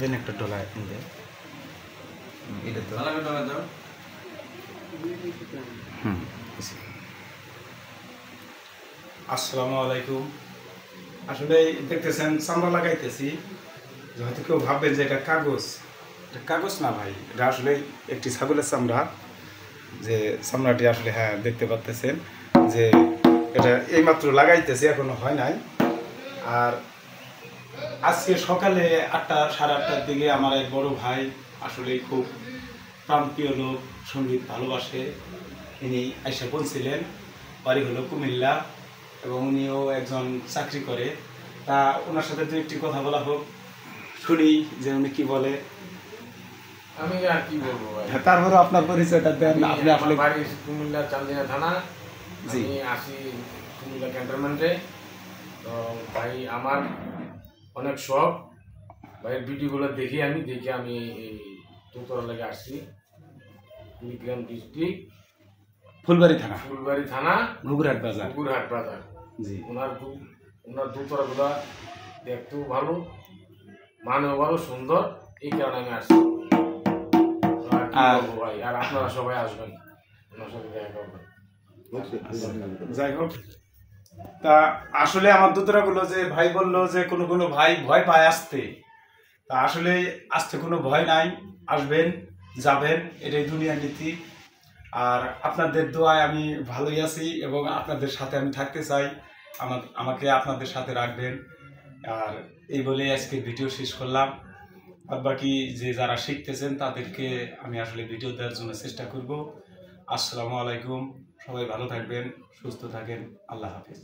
দেন একটা ডলা দে এটা তো ডলা দাও। আসসালামু আলাইকুম। আসলে দেখতেছেন চামড়া লাগাইতেছি, হয়তো কেউ ভাববেন যে এটা কাগজ। এটা কাগজ না ভাই, এটা আসলে একটি ছাগলের চামড়া। যে চামড়াটি আসলে হ্যাঁ দেখতে পাচ্ছেন যে এটা এইমাত্র লাগাইতেছি, এখনো হয় নাই। আর আজকে সকালে 8টা সাড়ে 8টার দিকে আমার এক বড় ভাই, আসলে খুব প্রাণপ্রিয় লোক, সঙ্গীত ভালোবাসে, ইনি আইসা পৌঁছিলেন। বাড়ি হলো কুমিল্লা এবং উনিও একজন চাকরি করে। তা ওনার সাথে দু একটি কথা বলা হোক, শুনি যে উনি কি বলে। আমি আর কি বলবো ভাই, তারপরে আপনার পরিচয়টা দেন। আপনি আসলে বাড়ি কুমিল্লা চান্দিনা থানা, আমি আসি কুমিল্লা ক্যান্টনমেন্টে। তো ভাই আমার অনেক শখ, ভাইয়ের ভিডিওগুলো দেখি আমি এই দোতলা লেগে আসছি। কুড়িগ্রাম ডিস্ট্রিক্ট, ফুলবাড়ি থানা, ঘুঘুরহাট বাজার। জি, ওনার দোতলাগুলো দেখতেও ভালো, মানেও ভালো, সুন্দর, এই কারণে আমি আসছি। আর ভাই আর আপনারা সবাই আসবেন, ওনার সাথে দেখা করবেন। যাই হোক, তা আসলে আমার দোতরাগুলো যে ভাই বললো যে কোনো ভাই ভয় পায় আসতে, তা আসলে আসতে কোনো ভয় নাই। আসবেন, যাবেন, এটাই দুনিয়ার নীতি। আর আপনাদের দোয়ায় আমি ভালোই আছি এবং আপনাদের সাথে আমি থাকতে চাই। আমাকে আপনাদের সাথে রাখবেন। আর এই বলে আজকে ভিডিও শেষ করলাম। আর বাকি যে যারা শিখতেছেন তাদেরকে আমি আসলে ভিডিও দেওয়ার জন্য চেষ্টা করব। আসসালামু আলাইকুম, সবাই ভালো থাকবেন, সুস্থ থাকেন, আল্লাহ হাফিজ।